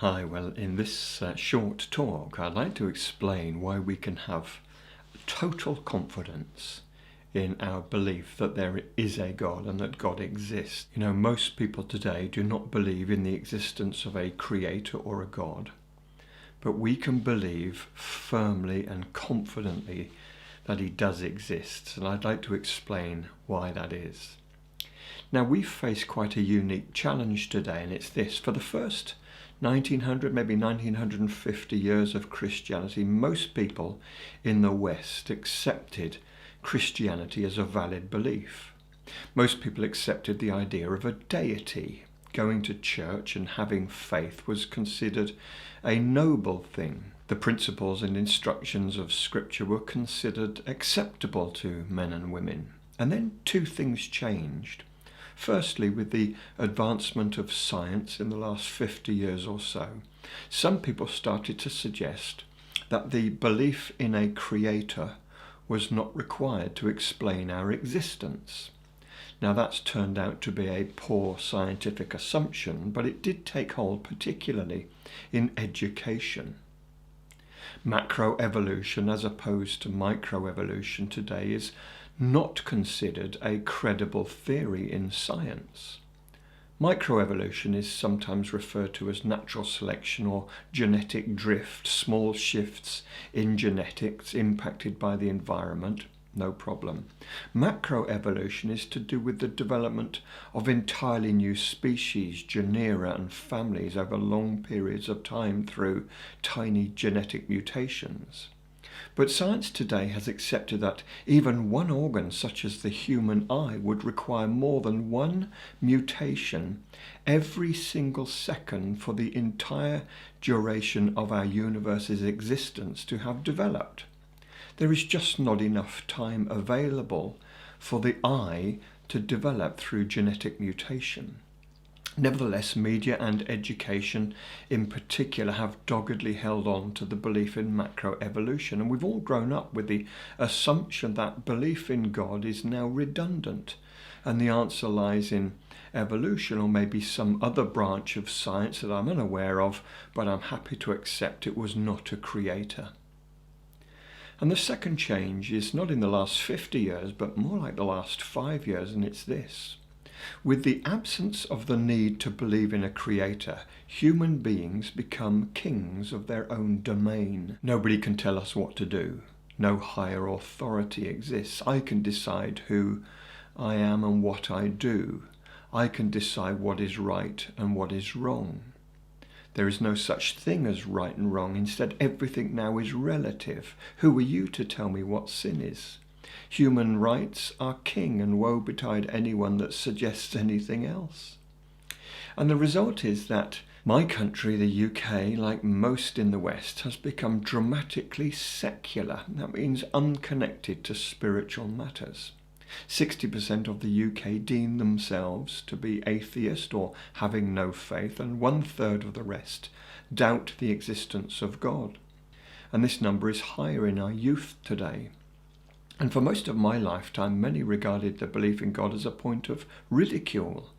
Hi, well, in this short talk, I'd like to explain why we can have total confidence in our belief that there is a God and that God exists. You know, most people today do not believe in the existence of a creator or a God, but we can believe firmly and confidently that he does exist, and I'd like to explain why that is. Now, we face quite a unique challenge today, and it's this. For the first 1900, maybe 1950 years of Christianity, most people in the West accepted Christianity as a valid belief. Most people accepted the idea of a deity. Going to church and having faith was considered a noble thing. The principles and instructions of Scripture were considered acceptable to men and women. And then two things changed. Firstly, with the advancement of science in the last 50 years or so, some people started to suggest that the belief in a creator was not required to explain our existence. Now, that's turned out to be a poor scientific assumption, but it did take hold particularly in education. Macroevolution as opposed to microevolution today is not considered a credible theory in science. Microevolution is sometimes referred to as natural selection or genetic drift, small shifts in genetics impacted by the environment, no problem. Macroevolution is to do with the development of entirely new species, genera and families over long periods of time through tiny genetic mutations. But science today has accepted that even one organ, such as the human eye, would require more than one mutation every single second for the entire duration of our universe's existence to have developed. There is just not enough time available for the eye to develop through genetic mutation. Nevertheless, media and education in particular have doggedly held on to the belief in macroevolution, and we've all grown up with the assumption that belief in God is now redundant, and the answer lies in evolution or maybe some other branch of science that I'm unaware of, but I'm happy to accept it was not a creator. And the second change is not in the last 50 years, but more like the last 5 years, and it's this. With the absence of the need to believe in a creator, human beings become kings of their own domain. Nobody can tell us what to do. No higher authority exists. I can decide who I am and what I do. I can decide what is right and what is wrong. There is no such thing as right and wrong. Instead, everything now is relative. Who are you to tell me what sin is? Human rights are king, and woe betide anyone that suggests anything else. And the result is that my country, the UK, like most in the West, has become dramatically secular. That means unconnected to spiritual matters. 60% of the UK deem themselves to be atheist or having no faith, and 1/3 of the rest doubt the existence of God. And this number is higher in our youth today. And for most of my lifetime, many regarded the belief in God as a point of ridicule.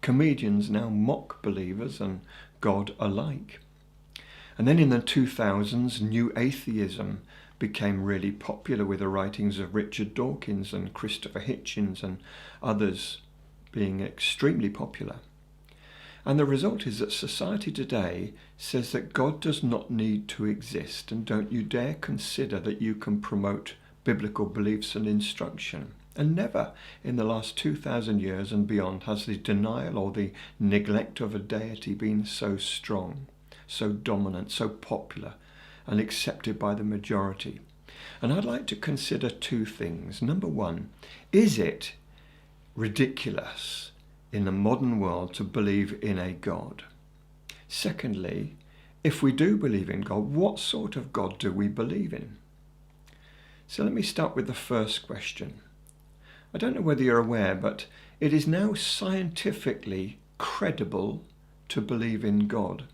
Comedians now mock believers and God alike. And then in the 2000s, new atheism became really popular with the writings of Richard Dawkins and Christopher Hitchens and others being extremely popular. And the result is that society today says that God does not need to exist, and don't you dare consider that you can promote biblical beliefs and instruction. And never in the last 2,000 years and beyond has the denial or the neglect of a deity been so strong, so dominant, so popular and accepted by the majority. And I'd like to consider two things. Number one, is it ridiculous in the modern world to believe in a God? Secondly, if we do believe in God, what sort of God do we believe in? So let me start with the first question. I don't know whether you're aware, but it is now scientifically credible to believe in God.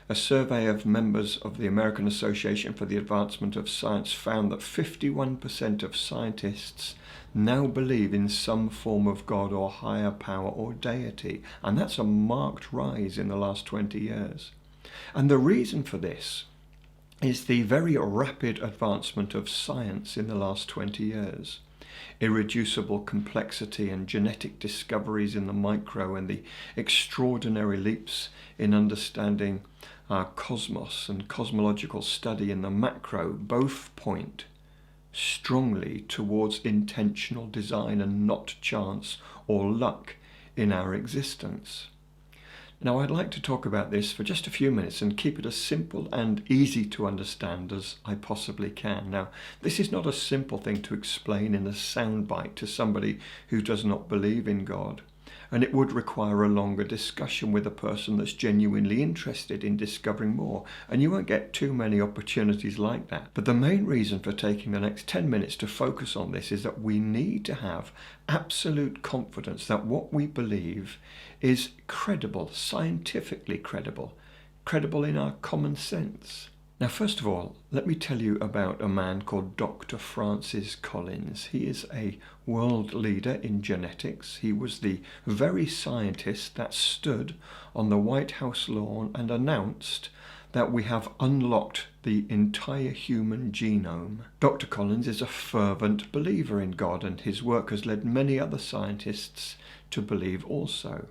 A survey of members of the American Association for the Advancement of Science found that 51% of scientists now believe in some form of God or higher power or deity, and that's a marked rise in the last 20 years. And the reason for this is the very rapid advancement of science in the last 20 years. Irreducible complexity and genetic discoveries in the micro, and the extraordinary leaps in understanding our cosmos and cosmological study in the macro both point strongly towards intentional design and not chance or luck in our existence. Now, I'd like to talk about this for just a few minutes and keep it as simple and easy to understand as I possibly can. Now, this is not a simple thing to explain in a soundbite to somebody who does not believe in God, and it would require a longer discussion with a person that's genuinely interested in discovering more, and you won't get too many opportunities like that. But the main reason for taking the next 10 minutes to focus on this is that we need to have absolute confidence that what we believe is credible, scientifically credible, credible in our common sense. Now, first of all, let me tell you about a man called Dr. Francis Collins. He is a world leader in genetics. He was the very scientist that stood on the White House lawn and announced that we have unlocked the entire human genome. Dr. Collins is a fervent believer in God, and his work has led many other scientists to believe also.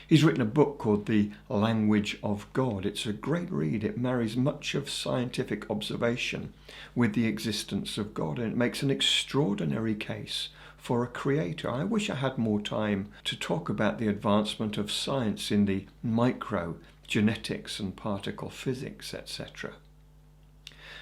He's written a book called The Language of God. It's a great read. It marries much of scientific observation with the existence of God, and it makes an extraordinary case for a creator. I wish I had more time to talk about the advancement of science in the micro, genetics and particle physics, etc.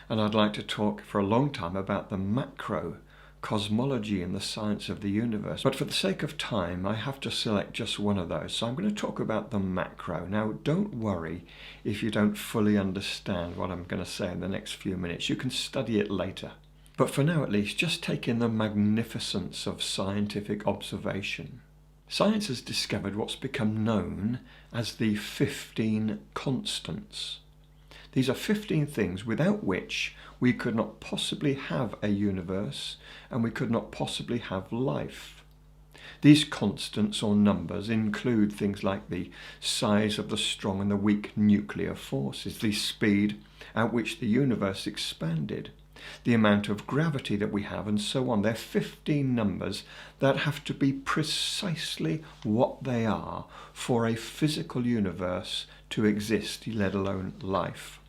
And I'd like to talk for a long time about the macro, cosmology and the science of the universe. But for the sake of time, I have to select just one of those. So I'm going to talk about the macro. Now, don't worry if you don't fully understand what I'm going to say in the next few minutes. You can study it later. But for now, at least, just take in the magnificence of scientific observation. Science has discovered what's become known as the 15 constants. These are 15 things without which we could not possibly have a universe, and we could not possibly have life. These constants or numbers include things like the size of the strong and the weak nuclear forces, the speed at which the universe expanded, the amount of gravity that we have, and so on. They're 15 numbers that have to be precisely what they are for a physical universe to exist, let alone life.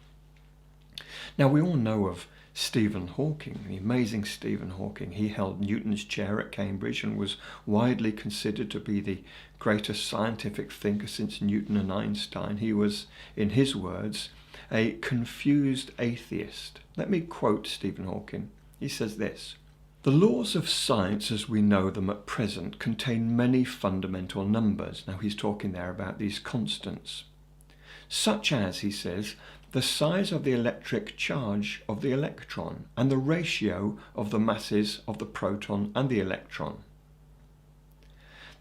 Now, we all know of Stephen Hawking, the amazing Stephen Hawking. He held Newton's chair at Cambridge and was widely considered to be the greatest scientific thinker since Newton and Einstein. He was, in his words, a confused atheist. Let me quote Stephen Hawking. He says this: "The laws of science as we know them at present contain many fundamental numbers." Now, he's talking there about these constants. "Such as," he says, "the size of the electric charge of the electron and the ratio of the masses of the proton and the electron.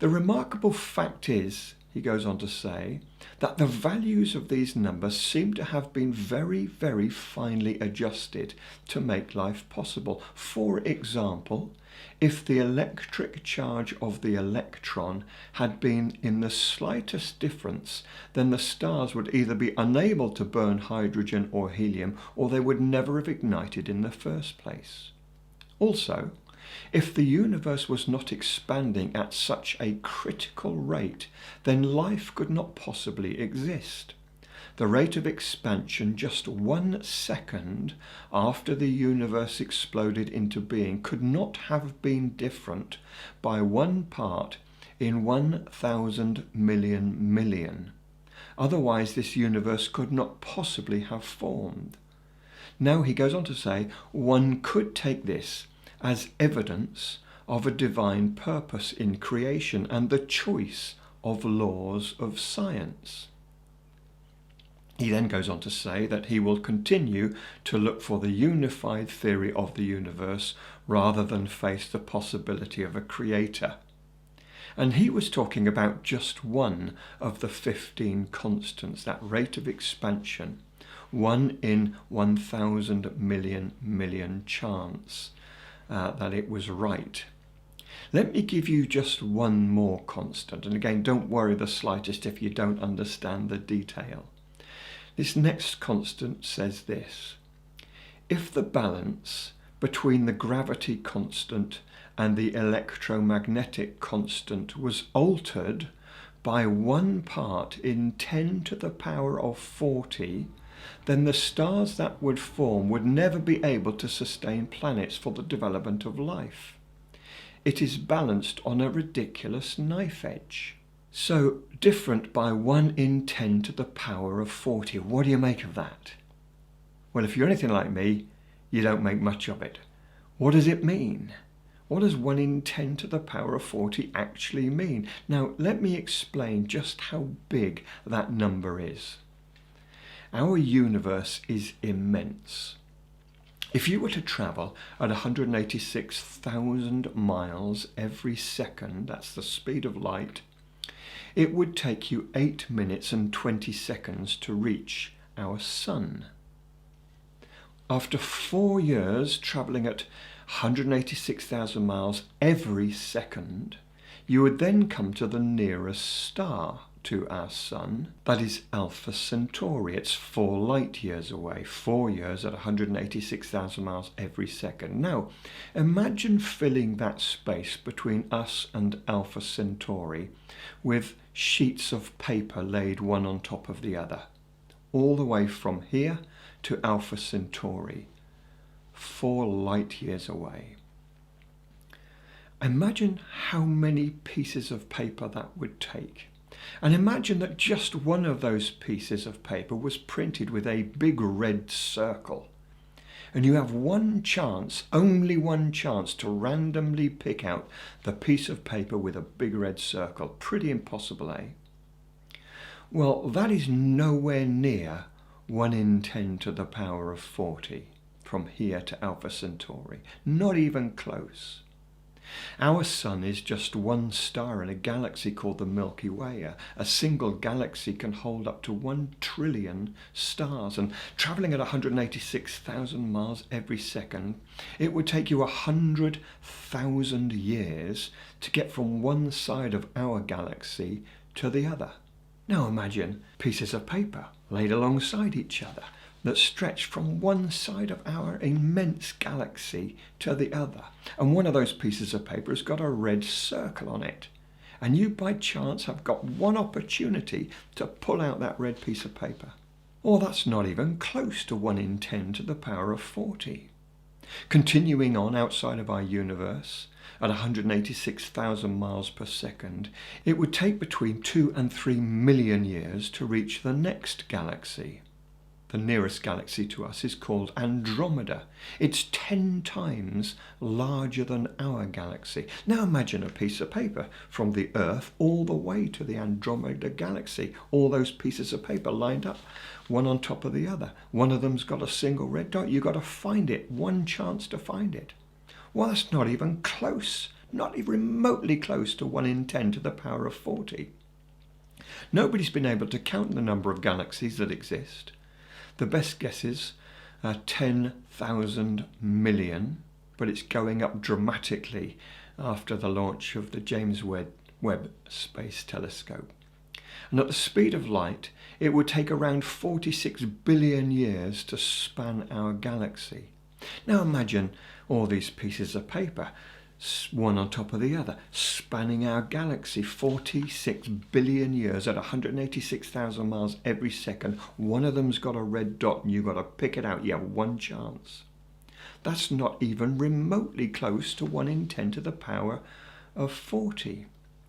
The remarkable fact is," he goes on to say, "that the values of these numbers seem to have been very, very finely adjusted to make life possible. For example, if the electric charge of the electron had been in the slightest difference, then the stars would either be unable to burn hydrogen or helium, or they would never have ignited in the first place. Also, if the universe was not expanding at such a critical rate, then life could not possibly exist. The rate of expansion just 1 second after the universe exploded into being could not have been different by 1 part in 1,000 million million. Otherwise, this universe could not possibly have formed." Now, he goes on to say, one could take this as evidence of a divine purpose in creation and the choice of laws of science. He then goes on to say that he will continue to look for the unified theory of the universe rather than face the possibility of a creator. And he was talking about just one of the 15 constants, that rate of expansion. 1 in 1,000 million chance that it was right. Let me give you just one more constant. And again, don't worry the slightest if you don't understand the detail. This next constant says this: if the balance between the gravity constant and the electromagnetic constant was altered by 1 part in 10 to the power of 40, then the stars that would form would never be able to sustain planets for the development of life. It is balanced on a ridiculous knife edge. So different by 1 in 10 to the power of 40. What do you make of that? Well, if you're anything like me, you don't make much of it. What does it mean? What does 1 in 10 to the power of 40 actually mean? Now, let me explain just how big that number is. Our universe is immense. If you were to travel at 186,000 miles every second, that's the speed of light, it would take you 8 minutes and 20 seconds to reach our sun. After 4 years travelling at 186,000 miles every second, you would then come to the nearest star to our sun, that is Alpha Centauri. It's 4 light years away, 4 years at 186,000 miles every second. Now, imagine filling that space between us and Alpha Centauri with sheets of paper laid one on top of the other, all the way from here to Alpha Centauri, 4 light years away. Imagine how many pieces of paper that would take. And imagine that just one of those pieces of paper was printed with a big red circle. And you have one chance, only one chance, to randomly pick out the piece of paper with a big red circle. Pretty impossible, eh? Well, that is nowhere near 1 in 10 to the power of 40 from here to Alpha Centauri. Not even close. Our sun is just one star in a galaxy called the Milky Way. A single galaxy can hold up to 1 trillion stars, and travelling at 186,000 miles every second, it would take you 100,000 years to get from one side of our galaxy to the other. Now imagine pieces of paper laid alongside each other that stretch from one side of our immense galaxy to the other. And one of those pieces of paper has got a red circle on it. And you by chance have got one opportunity to pull out that red piece of paper. Or that's not even close to 1 in 10 to the power of 40. Continuing on outside of our universe, at 186,000 miles per second, it would take between 2 and 3 million years to reach the next galaxy. The nearest galaxy to us is called Andromeda. It's 10 times larger than our galaxy. Now imagine a piece of paper from the Earth all the way to the Andromeda galaxy. All those pieces of paper lined up, one on top of the other. One of them's got a single red dot. You've got to find it. One chance to find it. Well, that's not even close. Not even remotely close to 1 in 10 to the power of 40. Nobody's been able to count the number of galaxies that exist. The best guesses are 10,000 million, but it's going up dramatically after the launch of the James Webb Space Telescope. And at the speed of light, it would take around 46 billion years to span our galaxy. Now imagine all these pieces of paper, one on top of the other, spanning our galaxy, 46 billion years at 186,000 miles every second. One of them's got a red dot and you've got to pick it out. You have one chance. That's not even remotely close to 1 in 10 to the power of 40.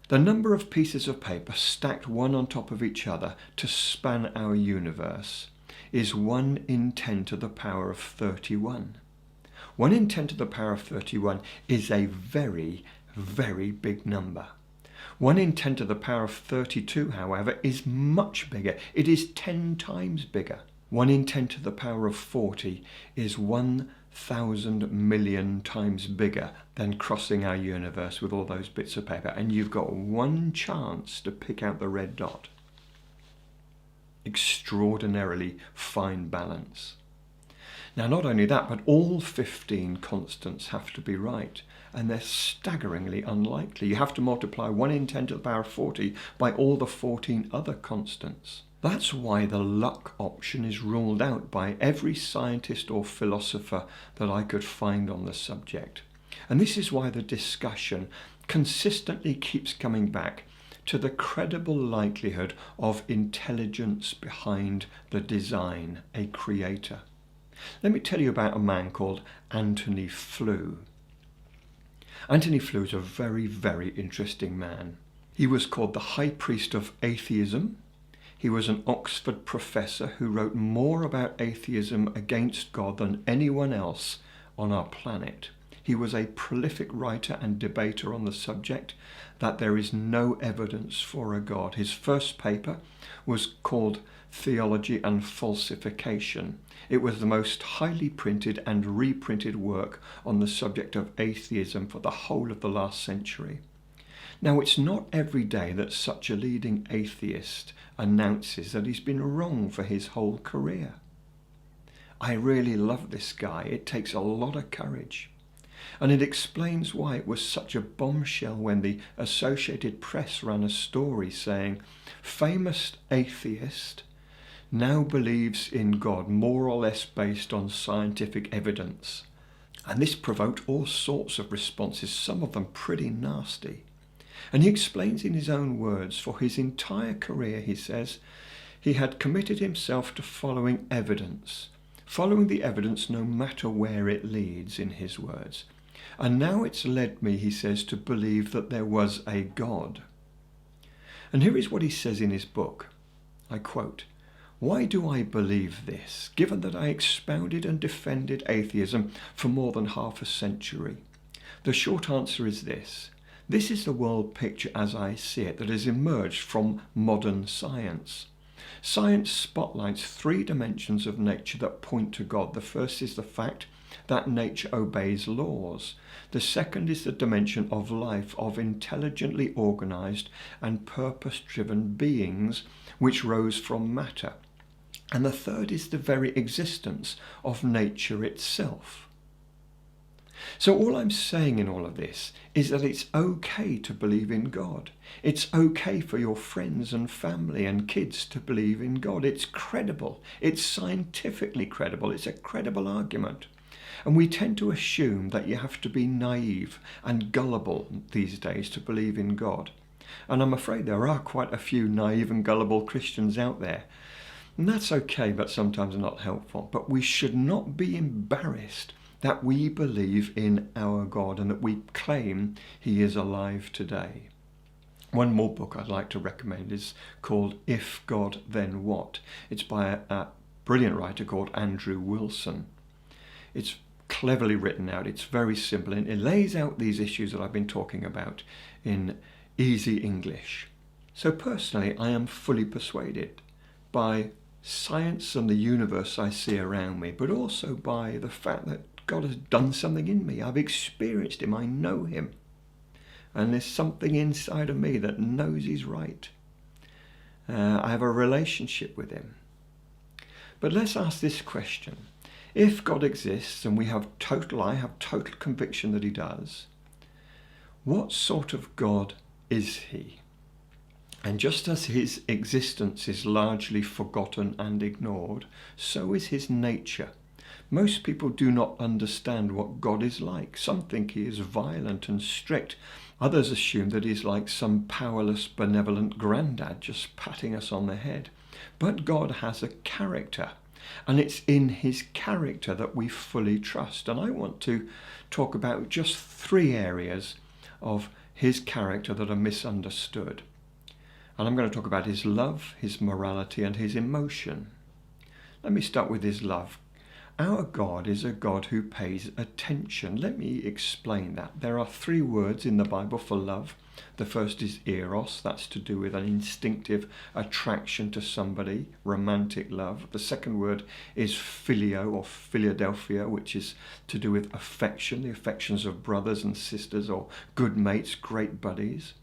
The number of pieces of paper stacked one on top of each other to span our universe is 1 in 10 to the power of 31. 1 in 10 to the power of 31 is a very, very big number. 1 in 10 to the power of 32, however, is much bigger. It is 10 times bigger. 1 in 10 to the power of 40 is 1 1,000 million times bigger than crossing our universe with all those bits of paper, and you've got one chance to pick out the red dot. Extraordinarily fine balance. Now, not only that, but all 15 constants have to be right, and they're staggeringly unlikely. You have to multiply 1 in 10 to the power of 40 by all the 14 other constants. That's why the luck option is ruled out by every scientist or philosopher that I could find on the subject. And this is why the discussion consistently keeps coming back to the credible likelihood of intelligence behind the design, a creator. Let me tell you about a man called Antony Flew. Antony Flew is a very, very interesting man. He was called the High Priest of Atheism. He was an Oxford professor who wrote more about atheism against God than anyone else on our planet. He was a prolific writer and debater on the subject that there is no evidence for a God. His first paper was called Theology and Falsification. It was the most highly printed and reprinted work on the subject of atheism for the whole of the last century. Now, it's not every day that such a leading atheist announces that he's been wrong for his whole career. I really love this guy. It takes a lot of courage. And it explains why it was such a bombshell when the Associated Press ran a story saying, famous atheist now believes in God more or less based on scientific evidence. And this provoked all sorts of responses, some of them pretty nasty. And he explains in his own words, for his entire career, he says, he had committed himself to following evidence, following the evidence no matter where it leads, in his words. And now it's led me, he says, to believe that there was a God. And here is what he says in his book. I quote, "Why do I believe this, given that I expounded and defended atheism for more than half a century? The short answer is this. This is the world picture as I see it that has emerged from modern science. Science spotlights 3 dimensions of nature that point to God. The first is the fact that nature obeys laws. The second is the dimension of life, of intelligently organized and purpose-driven beings which rose from matter. And the third is the very existence of nature itself." So all I'm saying in all of this is that it's okay to believe in God. It's okay for your friends and family and kids to believe in God. It's credible. It's scientifically credible. It's a credible argument. And we tend to assume that you have to be naive and gullible these days to believe in God. And I'm afraid there are quite a few naive and gullible Christians out there. And that's okay, but sometimes not helpful. But we should not be embarrassed that we believe in our God and that we claim he is alive today. One more book I'd like to recommend is called If God, Then What? It's by a brilliant writer called Andrew Wilson. It's cleverly written out, it's very simple, and it lays out these issues that I've been talking about in easy English. So personally, I am fully persuaded by science and the universe I see around me, but also by the fact that God has done something in me. I've experienced him, I know him. And there's something inside of me that knows he's right. I have a relationship with him. But let's ask this question. If God exists, and I have total conviction that he does, what sort of God is he? And just as his existence is largely forgotten and ignored, so is his nature. Most people do not understand what God is like. Some think he is violent and strict. Others assume that he's like some powerless, benevolent granddad just patting us on the head. But God has a character, and it's in his character that we fully trust. And I want to talk about just 3 areas of his character that are misunderstood. And I'm going to talk about his love, his morality, and his emotion. Let me start with his love. Our God is a God who pays attention. Let me explain that. There are 3 words in the Bible for love. The first is eros, that's to do with an instinctive attraction to somebody, romantic love. The second word is phileo or Philadelphia, which is to do with affection, the affections of brothers and sisters or good mates, great buddies.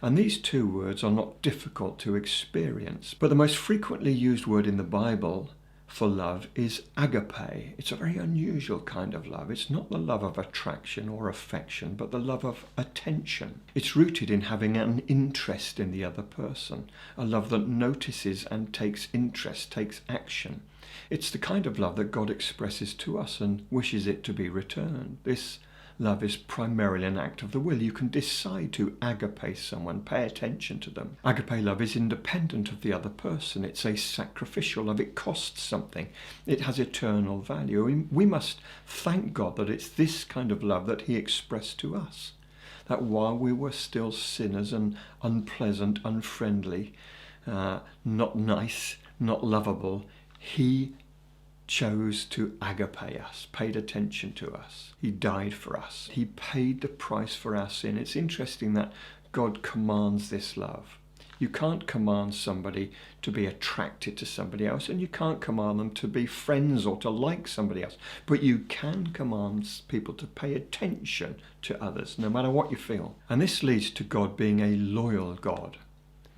And these 2 words are not difficult to experience, but the most frequently used word in the Bible for love is agape. It's a very unusual kind of love. It's not the love of attraction or affection, but the love of attention. It's rooted in having an interest in the other person, a love that notices and takes interest, takes action. It's the kind of love that God expresses to us and wishes it to be returned. This love is primarily an act of the will. You can decide to agape someone, pay attention to them. Agape love is independent of the other person. It's a sacrificial love. It costs something. It has eternal value. We must thank God that it's this kind of love that He expressed to us. That while we were still sinners and unpleasant, unfriendly, not nice, not lovable, He chose to agape us, paid attention to us. He died for us. He paid the price for our sin. It's interesting that God commands this love. You can't command somebody to be attracted to somebody else, and you can't command them to be friends or to like somebody else, but you can command people to pay attention to others, no matter what you feel. And this leads to God being a loyal God.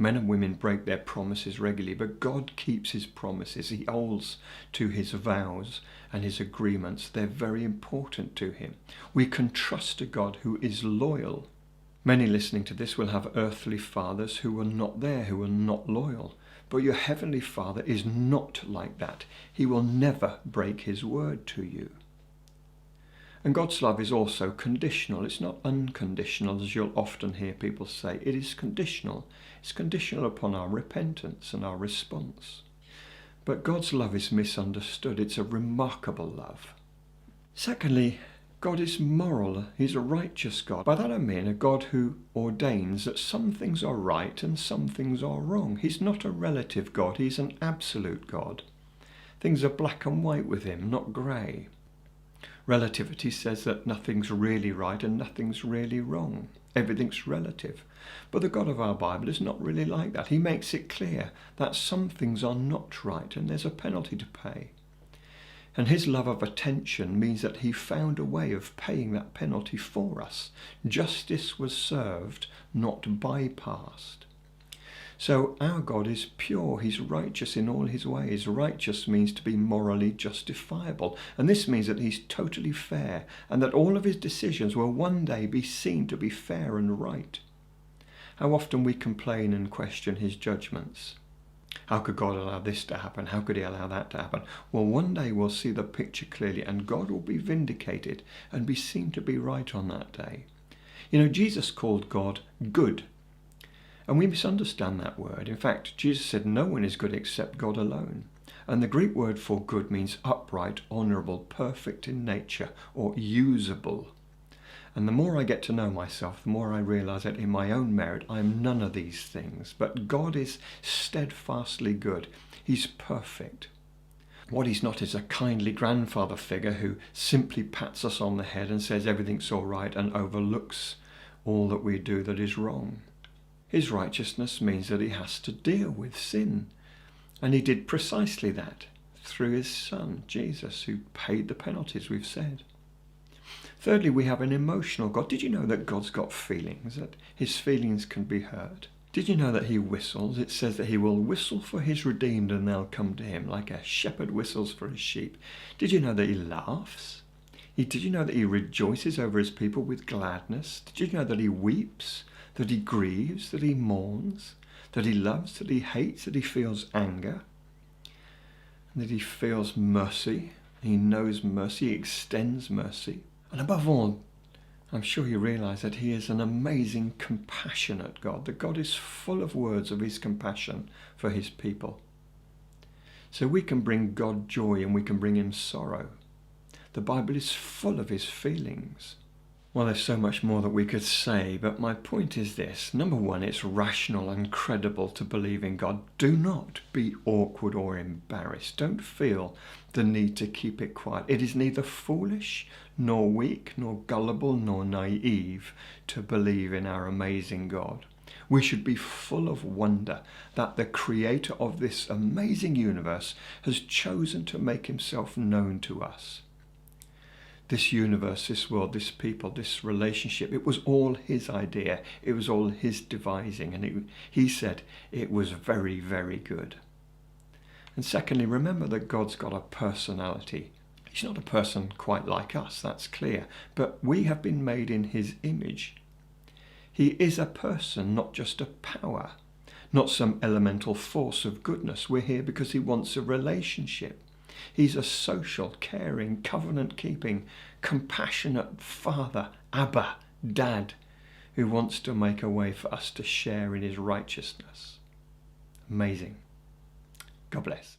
Men and women break their promises regularly, but God keeps His promises. He holds to His vows and His agreements. They're very important to Him. We can trust a God who is loyal. Many listening to this will have earthly fathers who were not there, who were not loyal. But your heavenly Father is not like that. He will never break His word to you. And God's love is also conditional. It's not unconditional, as you'll often hear people say. It is conditional. It's conditional upon our repentance and our response. But God's love is misunderstood. It's a remarkable love. Secondly, God is moral. He's a righteous God. By that I mean a God who ordains that some things are right and some things are wrong. He's not a relative God. He's an absolute God. Things are black and white with Him, not grey. Relativity says that nothing's really right and nothing's really wrong. Everything's relative. But the God of our Bible is not really like that. He makes it clear that some things are not right and there's a penalty to pay. And His love of attention means that He found a way of paying that penalty for us. Justice was served, not bypassed. So our God is pure. He's righteous in all His ways. Righteous means to be morally justifiable. And this means that He's totally fair and that all of His decisions will one day be seen to be fair and right. How often we complain and question His judgments. How could God allow this to happen? How could He allow that to happen? Well, one day we'll see the picture clearly and God will be vindicated and be seen to be right on that day. You know, Jesus called God good. And we misunderstand that word. In fact, Jesus said no one is good except God alone. And the Greek word for good means upright, honourable, perfect in nature, or usable. And the more I get to know myself, the more I realise that in my own merit I am none of these things. But God is steadfastly good. He's perfect. What He's not is a kindly grandfather figure who simply pats us on the head and says everything's all right and overlooks all that we do that is wrong. His righteousness means that He has to deal with sin. And He did precisely that through His Son, Jesus, who paid the penalties we've said. Thirdly, we have an emotional God. Did you know that God's got feelings, that His feelings can be hurt? Did you know that He whistles? It says that He will whistle for His redeemed and they'll come to Him, like a shepherd whistles for his sheep. Did you know that He laughs? Did you know that He rejoices over His people with gladness? Did you know that He weeps? That He grieves, that He mourns, that He loves, that He hates, that He feels anger, and that He feels mercy. He knows mercy, He extends mercy. And above all, I'm sure you realise that He is an amazing, compassionate God. That God is full of words of His compassion for His people. So we can bring God joy and we can bring Him sorrow. The Bible is full of His feelings. Well, there's so much more that we could say, but my point is this. Number one, it's rational and credible to believe in God. Do not be awkward or embarrassed. Don't feel the need to keep it quiet. It is neither foolish, nor weak, nor gullible, nor naive to believe in our amazing God. We should be full of wonder that the creator of this amazing universe has chosen to make himself known to us. This universe, this world, this people, this relationship, it was all his idea. It was all his devising. And he said it was very, very good. And secondly, remember that God's got a personality. He's not a person quite like us, that's clear. But we have been made in his image. He is a person, not just a power, not some elemental force of goodness. We're here because he wants a relationship. He's a social, caring, covenant-keeping, compassionate Father, Abba, Dad, who wants to make a way for us to share in his righteousness. Amazing. God bless.